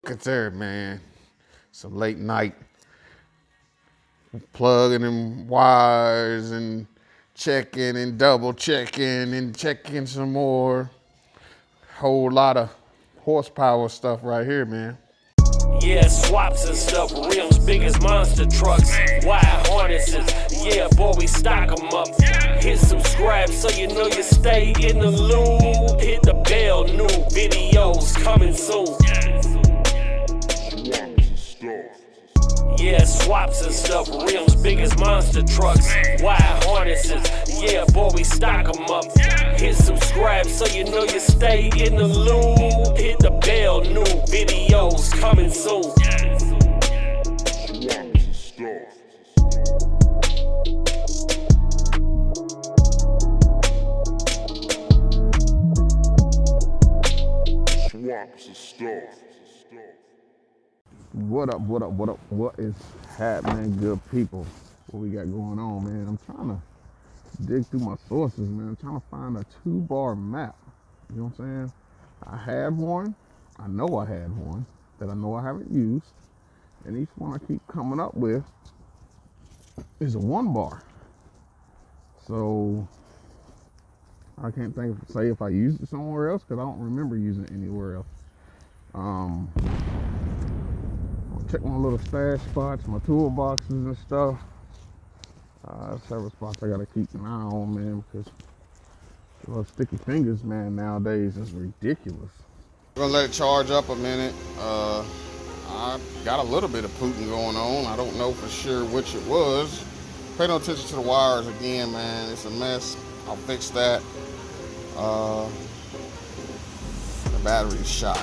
Look at there, man. Some late night plugging in wires and checking and double checking and checking some more. Whole lot of horsepower stuff right here, man. Yeah, swaps and stuff, rims big as monster trucks, wire harnesses, yeah, boy, we stock them up. Hit subscribe so you know you stay in the loop. Hit the bell, new videos coming soon. Yeah, swaps and stuff, rims big as monster trucks, wire harnesses, yeah, boy, we stock them up. Hit subscribe so you know you stay in the loop. Hit the bell, new videos coming soon. Swaps and stuff. What up, what up, what up? What is happening, good people? What we got going on, man? I'm trying to dig through my sources, man. I'm trying to find a 2-bar map. You know what I'm saying? I have one. I know I had one that I know I haven't used. And each one I keep coming up with is a 1-bar. So I can't say if I used it somewhere else because I don't remember using it anywhere else. Check my little stash spots, my toolboxes and stuff. Several spots I gotta keep an eye on, man, because those sticky fingers, man, nowadays is ridiculous. We're gonna let it charge up a minute. I got a little bit of pooting going on. I don't know for sure which it was. Pay no attention to the wires again, man. It's a mess. I'll fix that. The battery's shot.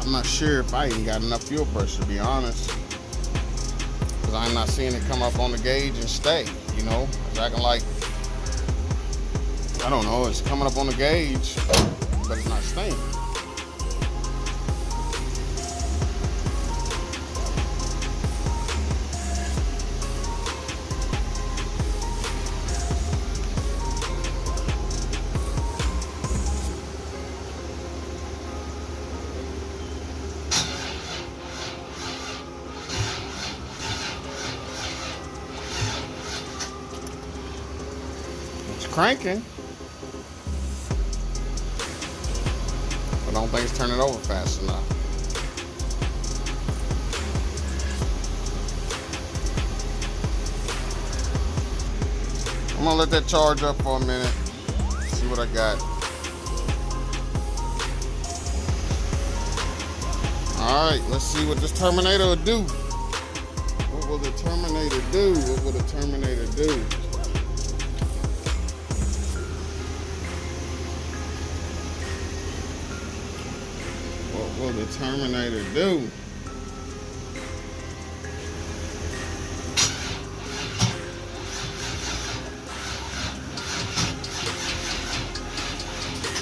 I'm not sure if I even got enough fuel pressure, to be honest. Because I'm not seeing it come up on the gauge and stay, you know? It's acting like, I don't know, it's coming up on the gauge, but it's not staying. Cranking, but I don't think it's turning over fast enough. I'm gonna let that charge up for a minute, see what I got. All right, let's see what this Terminator will do. What will the Terminator do? What will the Terminator do? What will the Terminator do?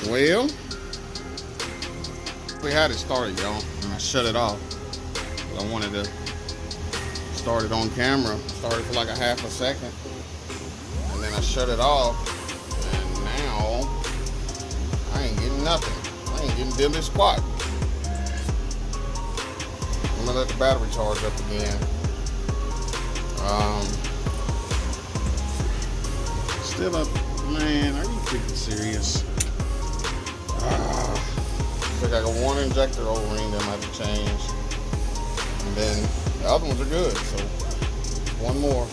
Well, we had it started, y'all, and I shut it off. I wanted to start it on camera. Started for like a half a second, and then I shut it off, and now I ain't getting nothing. I ain't getting diddly squat. I'm gonna let the battery charge up again. Still up, man, are you freaking serious? So I got a 1 injector O-ring that might have changed. And then the other ones are good, so one more.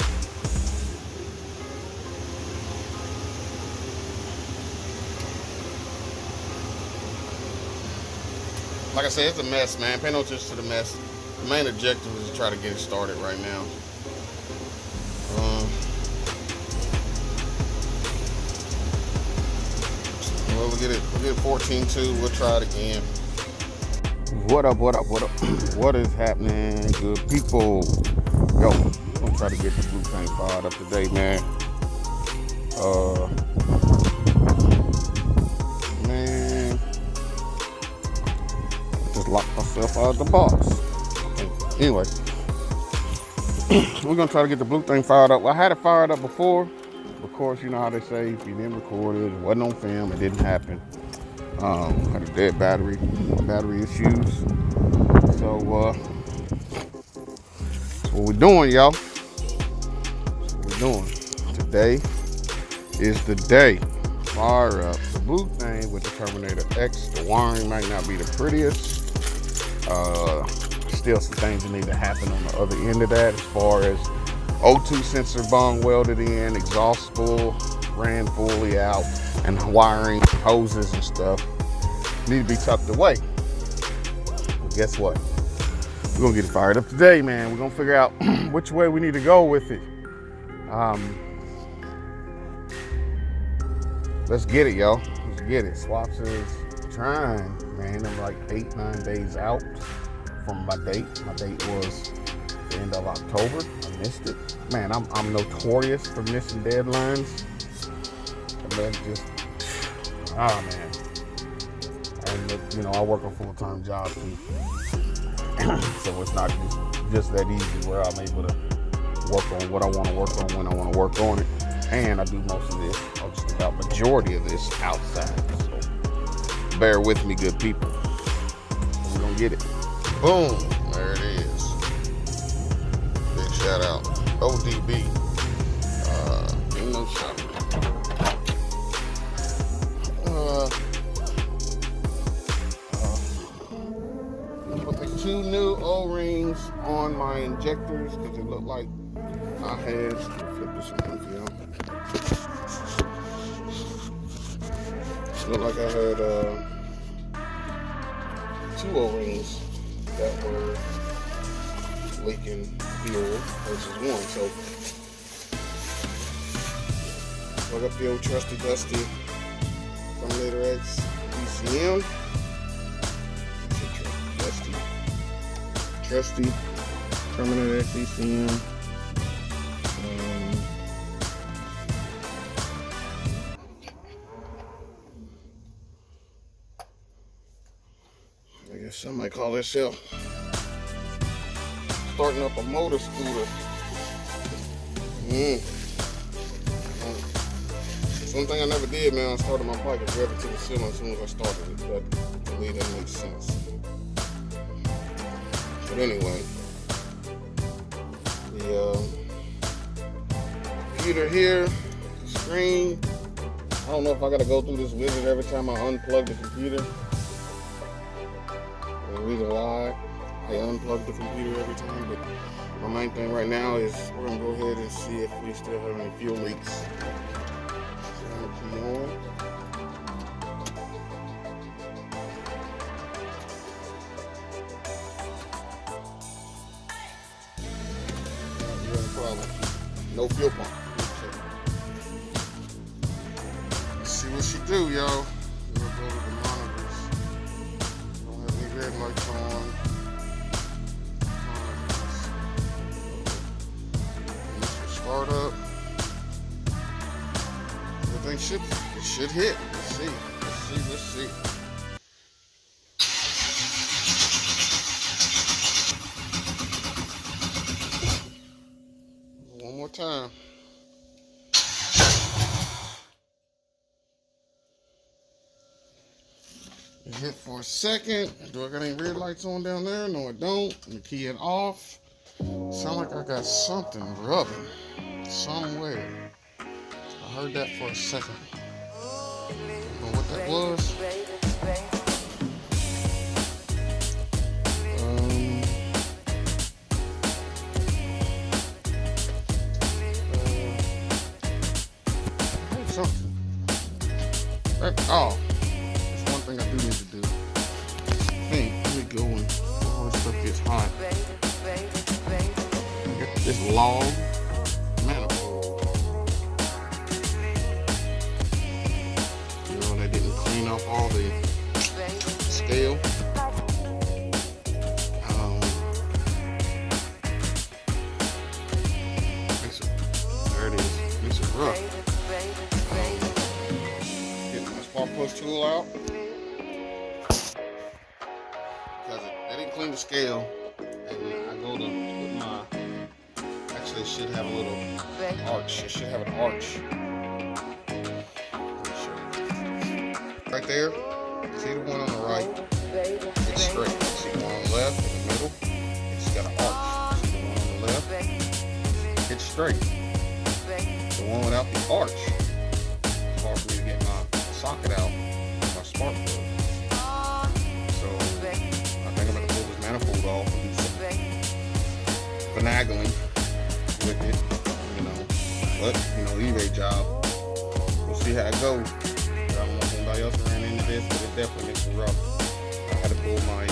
Like I said, it's a mess, man. Pay no attention to the mess. The main objective is to try to get it started right now. Well, we'll get it 14.2. We'll try it again. What up? What is happening, good people? Yo, I'm gonna try to get the blue tank fired up today, man. Man, I just locked myself out of the box. Anyway, we're gonna try to get the blue thing fired up. Well, I had it fired up before. Of course, you know how they say, if you didn't record it, it wasn't on film, it didn't happen. Had a dead battery issues. So that's what we're doing, y'all. That's what we're doing. Today is the day. Fire up. The blue thing with the Terminator X, the wiring might not be the prettiest. Still some things that need to happen on the other end of that, as far as O2 sensor bung welded in, exhaust spool ran fully out, and wiring, hoses and stuff need to be tucked away. But guess what? We're gonna get it fired up today, man. We're gonna figure out which way we need to go with it. Let's get it, y'all. Let's get it. Swaps is trying, man. I'm like 8-9 days out from my date. My date was the end of October. I missed it. Man, I'm notorious for missing deadlines. And then just, man. And you know, I work a full-time job too. So it's not just that easy where I'm able to work on what I want to work on when I want to work on it. And I do most of this, or just about majority of this, outside. So bear with me, good people. We're gonna get it. Boom, there it is. Big shout out, ODB. Ain't no shout out. Put the 2 new O-rings on my injectors because it looked like I had. Flip this around for y'all. Looked like I had 2 O-rings that were leaking fuel versus 1. So plug up the old trusty dusty Terminator X DCM. Trusty Terminator X DCM. I guess some might call this starting up a motor scooter. One thing I never did, man, I started my bike and drove it to the ceiling as soon as I started it. But to me, that makes sense. But anyway, the computer here, the screen. I don't know if I gotta go through this wizard every time I unplug the computer. The reason why I unplug the computer every time, but my main thing right now is we're gonna go ahead and see if we still have any fuel leaks. So I'm gonna key on. No fuel pump. Let's see what she do, y'all. We'll go to the monitors. Don't have any red lights on. Initial startup. Everything should hit. Let's see. Let's see. One more time. It hit for a second. Do I got any red lights on down there? No, I don't. Let me key it off. Sound like I got something rubbing somewhere. I heard that for a second. I don't know what that was. Something. Oh, that's one thing I do need to do. Let me go when all this stuff gets hot. Get this log manifold. You know, they didn't clean off all the scale. There it is. Makes it rough. Spark push tool out because they didn't clean the scale, and I go to put my, actually it should have a little arch, it should have an arch. Right there, see the one on the right, it's straight. See the one on the left, in the middle, middle, it's got an arch. So the one on the left, it's straight. The one without the arch, it's hard for me to get my socket out, my spark plug. So I think I'm going to pull this manifold off and do some finagling with it, you know. But, you know, eBay job. We'll see how it goes. I don't know if anybody else ran into this, but it definitely makes it rough. I had to pull my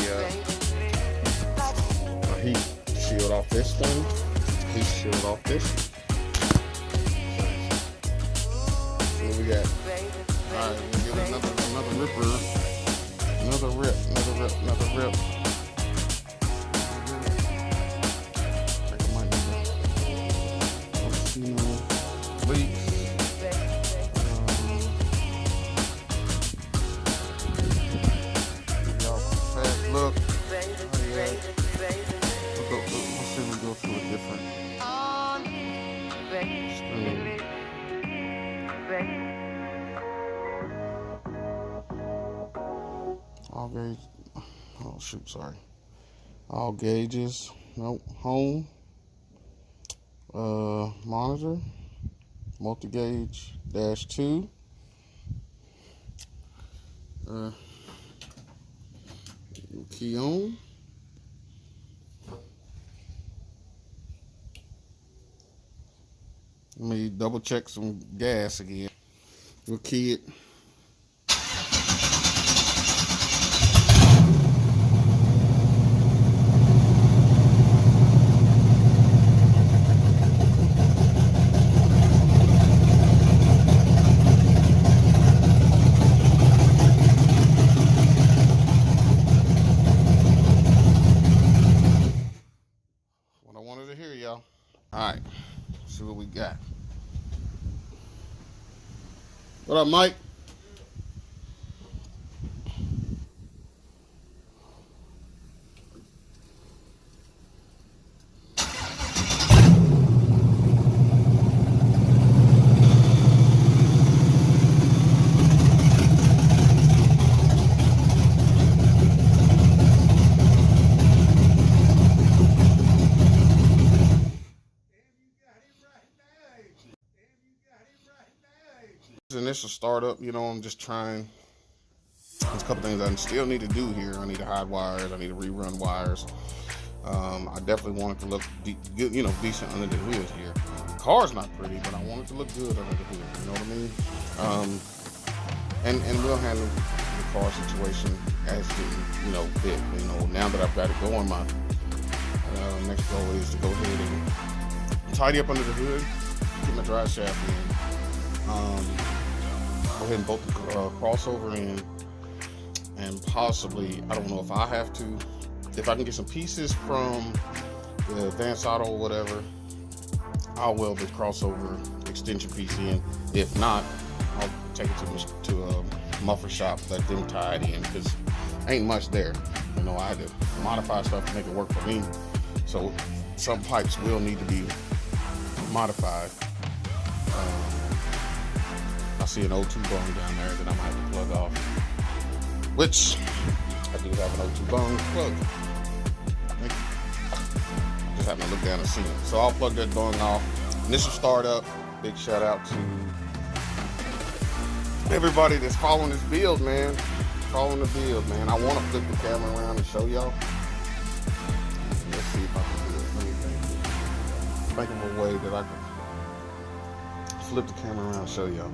heat shield off this thing, heat shield off this. See what we got. Alright, we'll give it another ripper. Another rip. I think I might need to leaks. Look. Let's see if we go to a different screen. All gauge. Oh shoot, sorry. All gauges. Nope. Home. Monitor. Multi-gauge -2. Key on. Let me double check some gas again. We'll key it. Alright, see what we got. What up, Mike? Initial startup, you know, I'm just trying. There's a couple things I still need to do here. I need to hide wires. I need to rerun wires. I definitely want it to look good, you know, decent under the hood here. The car's not pretty, but I want it to look good under the hood. You know what I mean? And we'll handle the car situation as it, you know, fit. You know, now that I've got it going, my next goal is to go ahead and tidy up under the hood, get my drive shaft in. Go ahead and bolt the crossover in, and possibly, I don't know if I have to, if I can get some pieces from the Advanced Auto or whatever, I'll weld the crossover extension piece in. If not, I'll take it to a muffler shop, let them tie it in, because ain't much there. You know, I had to modify stuff to make it work for me. So some pipes will need to be modified. I see an O2 bung down there that I might have to plug off, which I do have an O2 bung plug. Just happen to look down and see it. So I'll plug that bung off. Initial startup. Big shout out to everybody that's following this build, man. Following the build, man. I want to flip the camera around and show y'all. Let's see if I can do it. Let me think of a way that I can flip the camera around and show y'all.